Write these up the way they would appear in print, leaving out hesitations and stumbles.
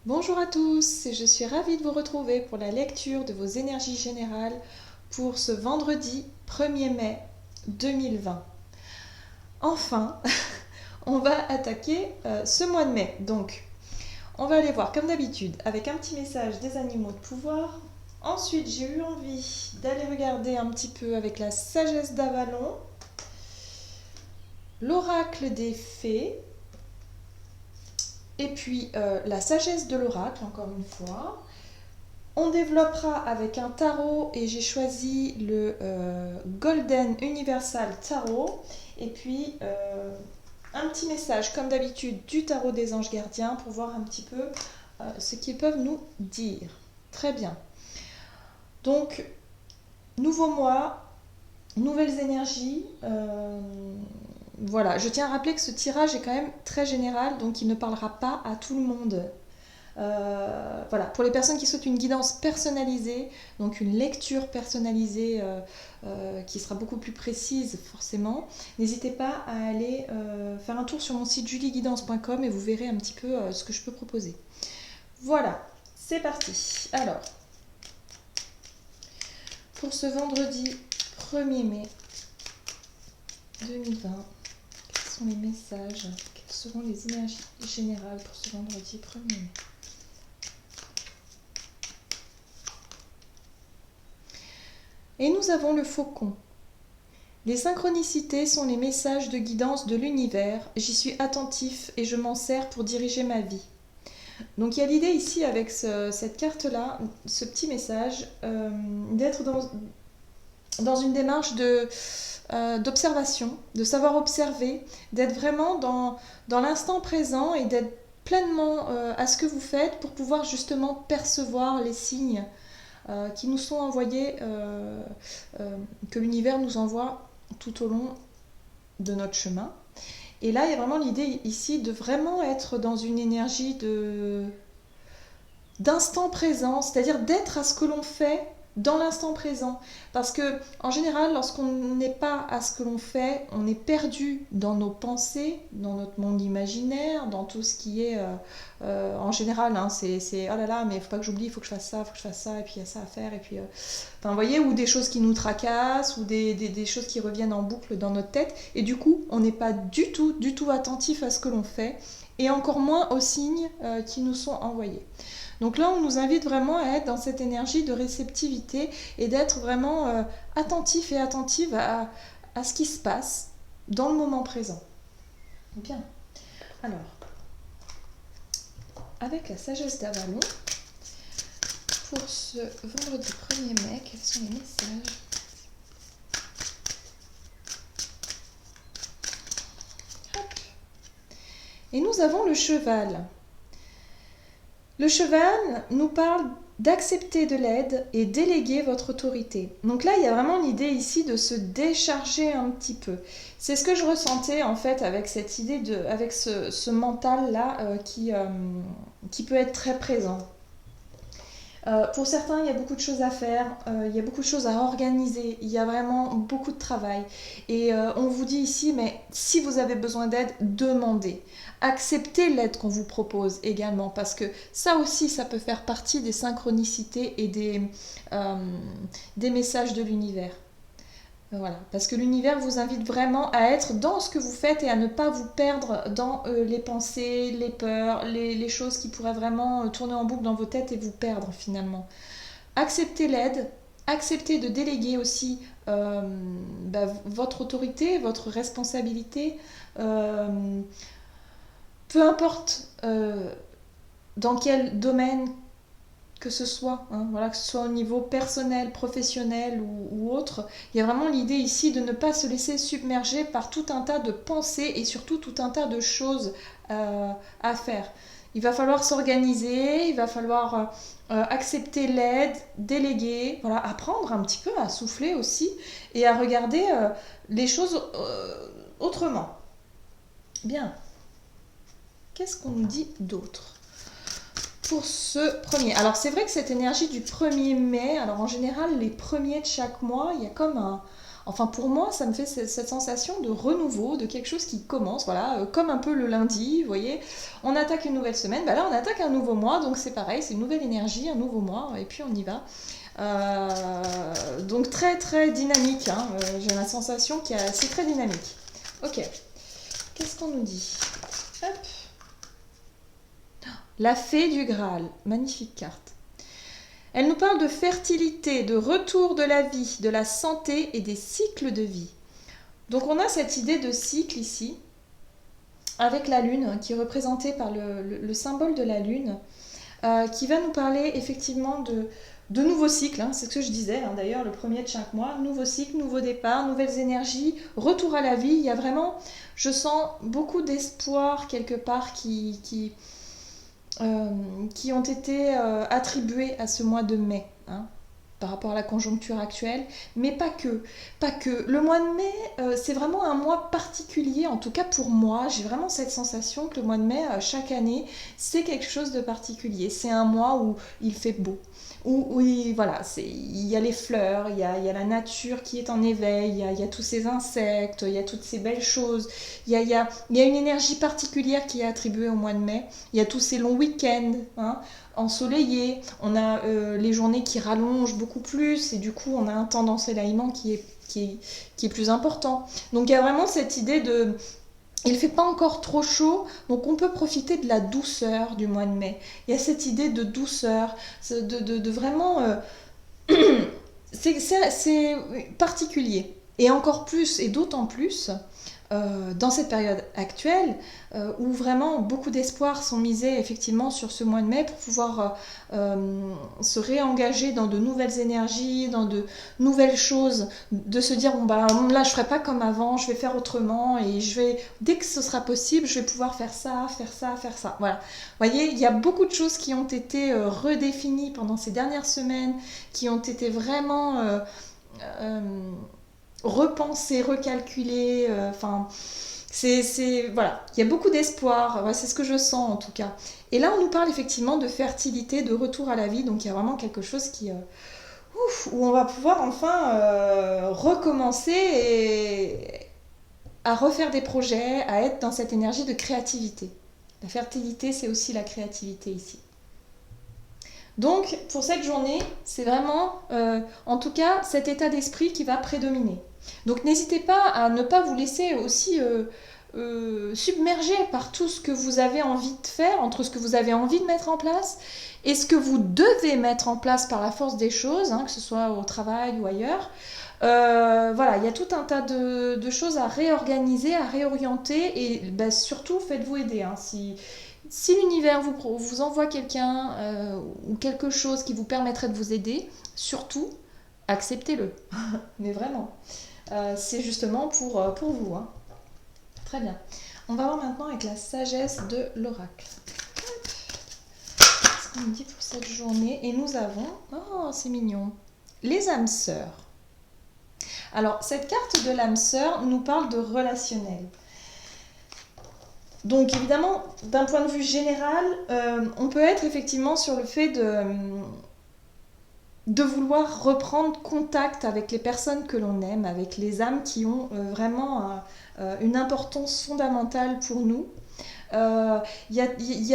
Bonjour à tous, et je suis ravie de vous retrouver pour la lecture de vos énergies générales pour ce vendredi 1er mai 2020. Enfin, on va attaquer ce mois de mai. Donc, on va aller voir comme d'habitude avec un petit message des animaux de pouvoir. Ensuite, j'ai eu envie d'aller regarder un petit peu avec la sagesse d'Avalon, l'oracle des fées, et puis la sagesse de l'oracle, encore une fois. On développera avec un tarot et j'ai choisi le Golden Universal Tarot. Et puis un petit message, comme d'habitude, du tarot des anges gardiens pour voir un petit peu ce qu'ils peuvent nous dire. Très bien. Donc, nouveau mois, nouvelles énergies. Voilà, je tiens à rappeler que ce tirage est quand même très général, donc il ne parlera pas à tout le monde. Voilà, pour les personnes qui souhaitent une guidance personnalisée, donc une lecture personnalisée qui sera beaucoup plus précise forcément, n'hésitez pas à aller faire un tour sur mon site julieguidance.com et vous verrez un petit peu ce que je peux proposer. Voilà, c'est parti. Alors, pour ce vendredi 1er mai 2020, quels sont les messages, quelles seront les énergies générales pour ce vendredi 1er mai? Et nous avons le faucon. Les synchronicités sont les messages de guidance de l'univers. J'y suis attentif et je m'en sers pour diriger ma vie. Donc il y a l'idée ici avec cette carte-là, ce petit message, d'être dans une démarche d'observation, de savoir observer, d'être vraiment dans l'instant présent et d'être pleinement à ce que vous faites pour pouvoir justement percevoir les signes qui nous sont envoyés, que l'univers nous envoie tout au long de notre chemin. Et là, il y a vraiment l'idée ici de vraiment être dans une énergie d'instant présent, c'est-à-dire d'être à ce que l'on fait dans l'instant présent. Parce que en général, lorsqu'on n'est pas à ce que l'on fait, on est perdu dans nos pensées, dans notre monde imaginaire, dans tout ce qui est en général, hein, c'est oh là là, mais il faut pas que j'oublie, il faut que je fasse ça, il faut que je fasse ça, et puis il y a ça à faire, et puis enfin, vous voyez, ou des choses qui nous tracassent, ou des choses qui reviennent en boucle dans notre tête, et du coup, on n'est pas du tout attentif à ce que l'on fait, et encore moins aux signes qui nous sont envoyés. Donc là, on nous invite vraiment à être dans cette énergie de réceptivité et d'être vraiment attentif et attentive à ce qui se passe dans le moment présent. Bien. Alors, avec la sagesse d'Avalon, pour ce vendredi 1er mai, quels sont les messages? Hop. Et nous avons le cheval. Le cheval nous parle d'accepter de l'aide et déléguer votre autorité. Donc là, il y a vraiment l'idée ici de se décharger un petit peu. C'est ce que je ressentais en fait avec cette idée avec ce mental-là qui peut être très présent. Pour certains, il y a beaucoup de choses à faire, il y a beaucoup de choses à organiser, il y a vraiment beaucoup de travail. Et on vous dit ici, mais si vous avez besoin d'aide, demandez. Acceptez l'aide qu'on vous propose également, parce que ça aussi, ça peut faire partie des synchronicités et des messages de l'univers. Voilà, parce que l'univers vous invite vraiment à être dans ce que vous faites et à ne pas vous perdre dans les pensées, les peurs, les choses qui pourraient vraiment tourner en boucle dans vos têtes et vous perdre finalement. Acceptez l'aide, acceptez de déléguer aussi votre autorité, votre responsabilité, peu importe dans quel domaine que ce soit, hein, voilà, que ce soit au niveau personnel, professionnel ou autre, il y a vraiment l'idée ici de ne pas se laisser submerger par tout un tas de pensées et surtout tout un tas de choses à faire. Il va falloir s'organiser, il va falloir accepter l'aide, déléguer, voilà, apprendre un petit peu à souffler aussi et à regarder les choses autrement. Bien, qu'est-ce qu'on nous dit d'autre pour ce premier? Alors c'est vrai que cette énergie du 1er mai, alors en général les premiers de chaque mois, il y a comme Enfin, pour moi, ça me fait cette sensation de renouveau, de quelque chose qui commence, voilà, comme un peu le lundi, vous voyez. On attaque une nouvelle semaine, bah là, on attaque un nouveau mois, donc c'est pareil, c'est une nouvelle énergie, un nouveau mois, et puis on y va. Donc très très dynamique, hein. J'ai la sensation que c'est très dynamique. Ok, qu'est-ce qu'on nous dit? Hop. La fée du Graal, magnifique carte. Elle nous parle de fertilité, de retour de la vie, de la santé et des cycles de vie. Donc on a cette idée de cycle ici, avec la lune, qui est représentée par le symbole de la lune, qui va nous parler effectivement de nouveaux cycles, hein, c'est ce que je disais, hein, d'ailleurs le premier de chaque mois, nouveau cycle, nouveau départ, nouvelles énergies, retour à la vie. Il y a vraiment, je sens beaucoup d'espoir quelque part qui ont été attribués à ce mois de mai, hein, par rapport à la conjoncture actuelle, mais pas que. Pas que. Le mois de mai, c'est vraiment un mois particulier, en tout cas pour moi, j'ai vraiment cette sensation que le mois de mai, chaque année, c'est quelque chose de particulier. C'est un mois où il fait beau. Où voilà, il y a les fleurs, il y a la nature qui est en éveil, il y a tous ces insectes, il y a toutes ces belles choses, il y a une énergie particulière qui est attribuée au mois de mai, il y a tous ces longs week-ends, hein, ensoleillés, on a les journées qui rallongent beaucoup plus, et du coup on a un temps d'ensoleillement qui est plus important. Donc il y a vraiment cette idée de... Il ne fait pas encore trop chaud, donc on peut profiter de la douceur du mois de mai. Il y a cette idée de douceur, de vraiment... c'est particulier. Et encore plus, et d'autant plus, dans cette période actuelle, où vraiment beaucoup d'espoirs sont misés effectivement sur ce mois de mai pour pouvoir se réengager dans de nouvelles énergies, dans de nouvelles choses, de se dire bon bah là je ferai pas comme avant, je vais faire autrement, et je vais, dès que ce sera possible, je vais pouvoir faire ça, faire ça, faire ça. Voilà. Vous voyez, il y a beaucoup de choses qui ont été redéfinies pendant ces dernières semaines, qui ont été vraiment repensées, recalculées, enfin... voilà, il y a beaucoup d'espoir, c'est ce que je sens en tout cas. Et là, on nous parle effectivement de fertilité, de retour à la vie, donc il y a vraiment quelque chose où on va pouvoir enfin recommencer à refaire des projets, à être dans cette énergie de créativité. La fertilité, c'est aussi la créativité ici. Donc, pour cette journée, c'est vraiment, en tout cas, cet état d'esprit qui va prédominer. Donc, n'hésitez pas à ne pas vous laisser aussi submerger par tout ce que vous avez envie de faire, entre ce que vous avez envie de mettre en place et ce que vous devez mettre en place par la force des choses, hein, que ce soit au travail ou ailleurs. Voilà, il y a tout un tas de choses à réorganiser, à réorienter, et bah, surtout, faites-vous aider, hein, si l'univers vous envoie quelqu'un ou quelque chose qui vous permettrait de vous aider, surtout, acceptez-le. Mais vraiment. C'est justement pour vous. Hein. Très bien. On va voir maintenant avec la sagesse de l'oracle. Qu'est-ce qu'on me dit pour cette journée? Et nous avons... Oh, c'est mignon. Les âmes sœurs. Alors, cette carte de l'âme sœur nous parle de relationnel. Donc évidemment, d'un point de vue général, on peut être effectivement sur le fait de vouloir reprendre contact avec les personnes que l'on aime, avec les âmes qui ont vraiment une importance fondamentale pour nous. Il y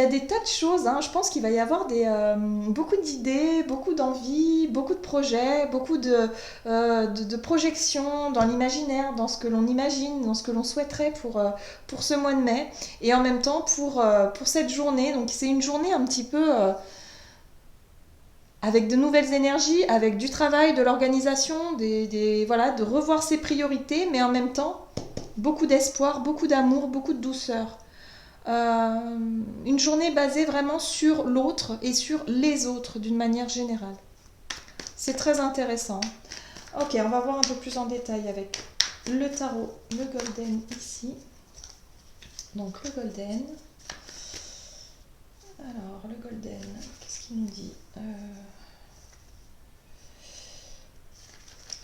a des tas de choses, hein. Je pense qu'il va y avoir beaucoup d'idées, beaucoup d'envies, beaucoup de projets, beaucoup de projections dans l'imaginaire, dans ce que l'on imagine, dans ce que l'on souhaiterait pour ce mois de mai, et en même temps pour cette journée. Donc c'est une journée un petit peu avec de nouvelles énergies, avec du travail, de l'organisation, voilà, de revoir ses priorités, mais en même temps beaucoup d'espoir, beaucoup d'amour, beaucoup de douceur. Une journée basée vraiment sur l'autre et sur les autres d'une manière générale. C'est très intéressant. Ok, on va voir un peu plus en détail avec le tarot, le golden ici. Donc le golden. Alors le golden, qu'est-ce qu'il nous dit?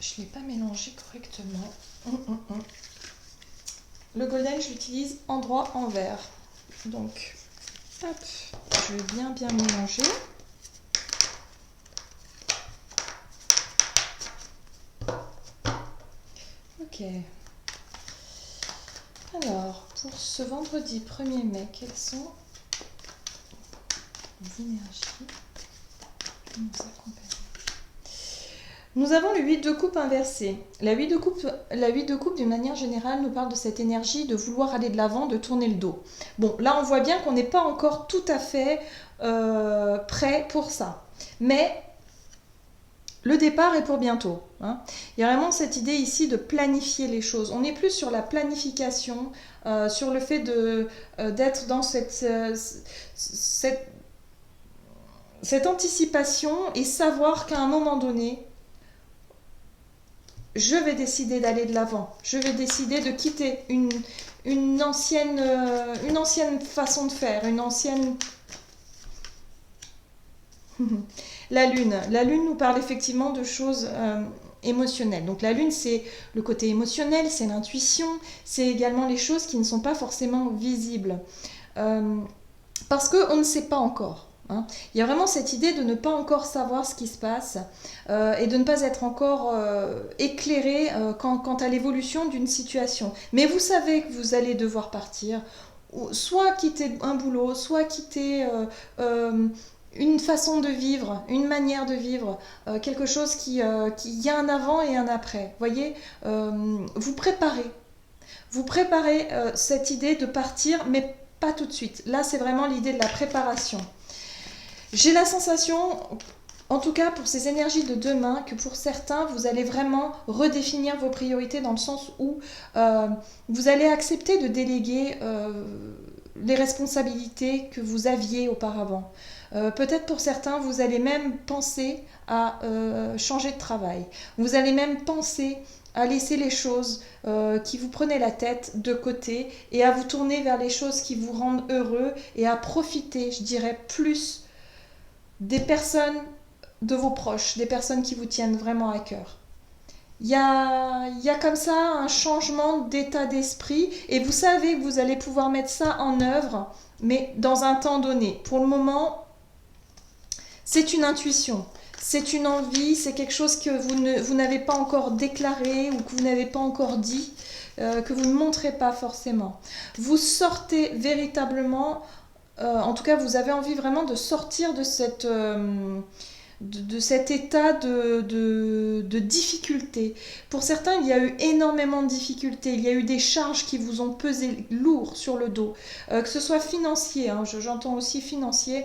Je ne l'ai pas mélangé correctement. Le golden, je l'utilise endroit envers. Donc, hop, je vais bien mélanger. Ok. Alors, pour ce vendredi 1er mai, quelles sont les énergies qui nous accompagnent? Nous avons le 8 de coupe inversé. La 8 de coupe, d'une manière générale, nous parle de cette énergie de vouloir aller de l'avant, de tourner le dos. Bon, là, on voit bien qu'on n'est pas encore tout à fait prêt pour ça. Mais le départ est pour bientôt. Hein. Il y a vraiment cette idée ici de planifier les choses. On est plus sur la planification, sur le fait d'être dans cette anticipation et savoir qu'à un moment donné, je vais décider d'aller de l'avant. Je vais décider de quitter une ancienne façon de faire, une ancienne... La lune nous parle effectivement de choses émotionnelles. Donc la lune, c'est le côté émotionnel, c'est l'intuition, c'est également les choses qui ne sont pas forcément visibles. Parce qu'on ne sait pas encore. Hein. Il y a vraiment cette idée de ne pas encore savoir ce qui se passe et de ne pas être encore éclairé quant à l'évolution d'une situation. Mais vous savez que vous allez devoir partir, soit quitter un boulot, soit quitter une façon de vivre, une manière de vivre, quelque chose qui y a un avant et un après. Voyez, vous préparez cette idée de partir, mais pas tout de suite. Là, c'est vraiment l'idée de la préparation. J'ai la sensation, en tout cas pour ces énergies de demain, que pour certains, vous allez vraiment redéfinir vos priorités dans le sens où vous allez accepter de déléguer les responsabilités que vous aviez auparavant. Peut-être pour certains, vous allez même penser à changer de travail. Vous allez même penser à laisser les choses qui vous prenaient la tête de côté et à vous tourner vers les choses qui vous rendent heureux et à profiter, je dirais, plus des personnes de vos proches, des personnes qui vous tiennent vraiment à cœur. Il y a comme ça un changement d'état d'esprit et vous savez que vous allez pouvoir mettre ça en œuvre, mais dans un temps donné. Pour le moment, c'est une intuition, c'est une envie, c'est quelque chose que vous n'avez pas encore déclaré ou que vous n'avez pas encore dit, que vous ne montrez pas forcément. Vous sortez véritablement... en tout cas, vous avez envie vraiment de sortir de cet état de difficulté. Pour certains, il y a eu énormément de difficultés. Il y a eu des charges qui vous ont pesé lourd sur le dos. Que ce soit financier, hein, j'entends aussi financier.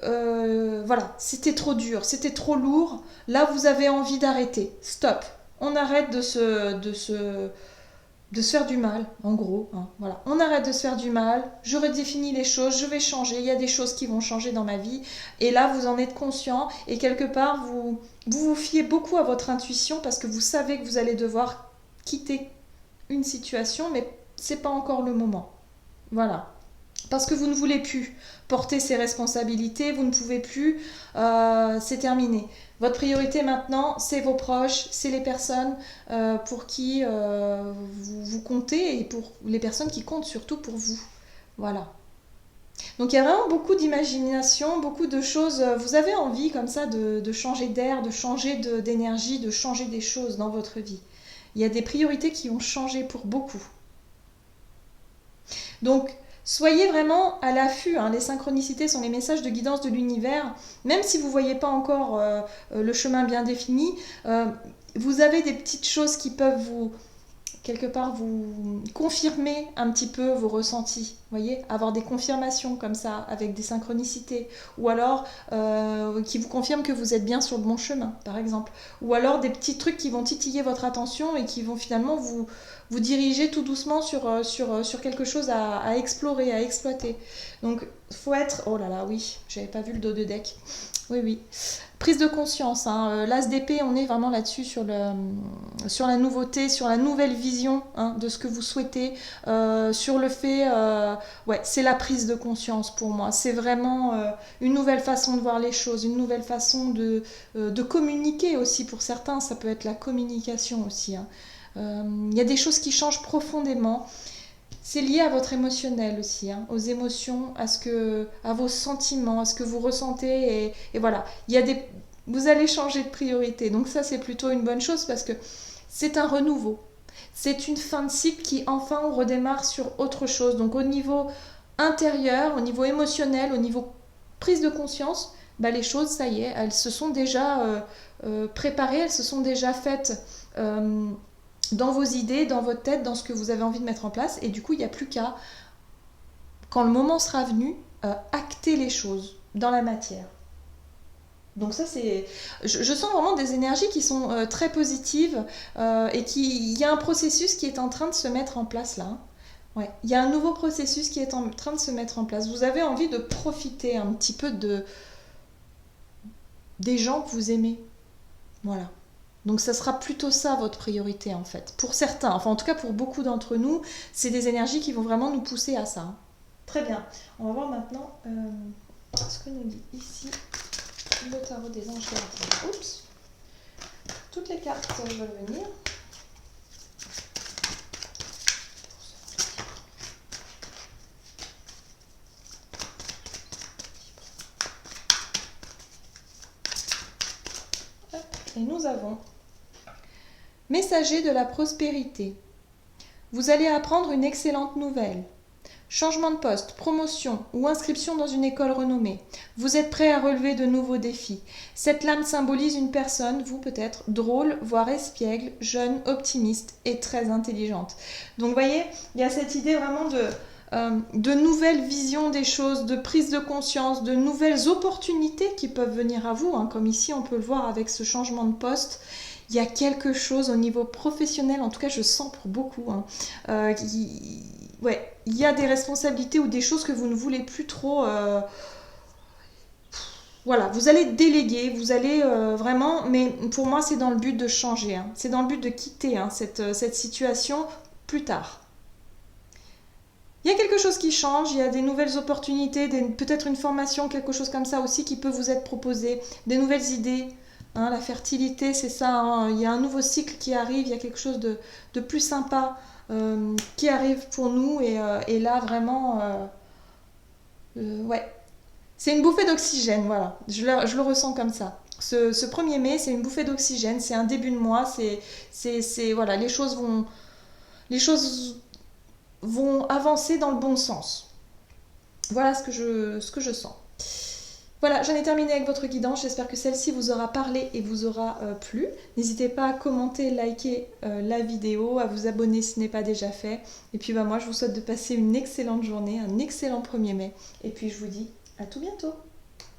Voilà, c'était trop dur, c'était trop lourd. Là, vous avez envie d'arrêter. Stop. On arrête de se faire du mal, en gros. Hein, voilà. On arrête de se faire du mal, je redéfinis les choses, je vais changer, il y a des choses qui vont changer dans ma vie. Et là, vous en êtes conscient et quelque part, vous fiez beaucoup à votre intuition parce que vous savez que vous allez devoir quitter une situation, mais c'est pas encore le moment. Voilà. Parce que vous ne voulez plus porter ces responsabilités, vous ne pouvez plus, c'est terminé. Votre priorité maintenant, c'est vos proches, c'est les personnes pour qui vous comptez et pour les personnes qui comptent surtout pour vous. Voilà. Donc il y a vraiment beaucoup d'imagination, beaucoup de choses. Vous avez envie comme ça de changer d'air, de changer d'énergie, de changer des choses dans votre vie. Il y a des priorités qui ont changé pour beaucoup. Donc, soyez vraiment à l'affût. Hein. Les synchronicités sont les messages de guidance de l'univers. Même si vous ne voyez pas encore le chemin bien défini, vous avez des petites choses qui peuvent quelque part vous confirmer un petit peu vos ressentis. Voyez, avoir des confirmations comme ça avec des synchronicités. Ou alors qui vous confirment que vous êtes bien sur le bon chemin, par exemple. Ou alors des petits trucs qui vont titiller votre attention et qui vont finalement vous diriger tout doucement sur quelque chose à explorer, à exploiter. Donc, faut être... Oh là là, oui, j'avais pas vu le dos de deck. Oui, oui. Prise de conscience. Hein. L'as d'épée, on est vraiment là-dessus sur la nouveauté, sur la nouvelle vision hein, de ce que vous souhaitez, sur le fait... ouais, c'est la prise de conscience pour moi. C'est vraiment une nouvelle façon de voir les choses, une nouvelle façon de communiquer aussi. Pour certains, ça peut être la communication aussi. Hein. Y a des choses qui changent profondément. C'est lié à votre émotionnel aussi, hein, aux émotions, à vos sentiments, à ce que vous ressentez. Et voilà, vous allez changer de priorité. Donc ça, c'est plutôt une bonne chose parce que c'est un renouveau. C'est une fin de cycle qui enfin on redémarre sur autre chose. Donc au niveau intérieur, au niveau émotionnel, au niveau prise de conscience, bah, les choses, ça y est, elles se sont déjà préparées, elles se sont déjà faites dans vos idées, dans votre tête, dans ce que vous avez envie de mettre en place. Et du coup, il n'y a plus qu'à, quand le moment sera venu, acter les choses dans la matière. Donc ça, c'est... Je sens vraiment des énergies qui sont très positives et il y a un processus qui est en train de se mettre en place là. Hein. Ouais. Il y a un nouveau processus qui est en train de se mettre en place. Vous avez envie de profiter un petit peu des gens que vous aimez. Voilà. Donc ça sera plutôt ça votre priorité en fait. Pour certains, enfin en tout cas pour beaucoup d'entre nous, c'est des énergies qui vont vraiment nous pousser à ça. Hein. Très bien. On va voir maintenant ce que nous dit ici le tarot des anges gardiens. Oups. Toutes les cartes veulent venir. Et nous avons messager de la prospérité. Vous allez apprendre une excellente nouvelle. Changement de poste, promotion ou inscription dans une école renommée. Vous êtes prêt à relever de nouveaux défis. Cette lame symbolise une personne, vous peut-être, drôle, voire espiègle, jeune, optimiste et très intelligente. Donc vous voyez, il y a cette idée vraiment de nouvelles visions des choses, de prise de conscience, de nouvelles opportunités qui peuvent venir à vous. Hein, comme ici, on peut le voir avec ce changement de poste. Il y a quelque chose au niveau professionnel, en tout cas je sens pour beaucoup, hein, ouais, il y a des responsabilités ou des choses que vous ne voulez plus trop... voilà, vous allez déléguer, vous allez vraiment... Mais pour moi, c'est dans le but de changer. Hein, c'est dans le but de quitter hein, cette situation plus tard. Il y a quelque chose qui change, il y a des nouvelles opportunités, peut-être une formation, quelque chose comme ça aussi qui peut vous être proposé, des nouvelles idées. Hein, la fertilité, c'est ça. Hein, il y a un nouveau cycle qui arrive, il y a quelque chose de plus sympa qui arrive pour nous. Et là, vraiment, ouais. C'est une bouffée d'oxygène, voilà. Je le ressens comme ça. Ce 1er mai, c'est une bouffée d'oxygène, c'est un début de mois, voilà, les choses vont avancer dans le bon sens. Voilà ce que je sens. Voilà, j'en ai terminé avec votre guidance. J'espère que celle-ci vous aura parlé et vous aura plu. N'hésitez pas à commenter, liker la vidéo, à vous abonner si ce n'est pas déjà fait. Et puis moi, je vous souhaite de passer une excellente journée, un excellent 1er mai. Et puis je vous dis à tout bientôt.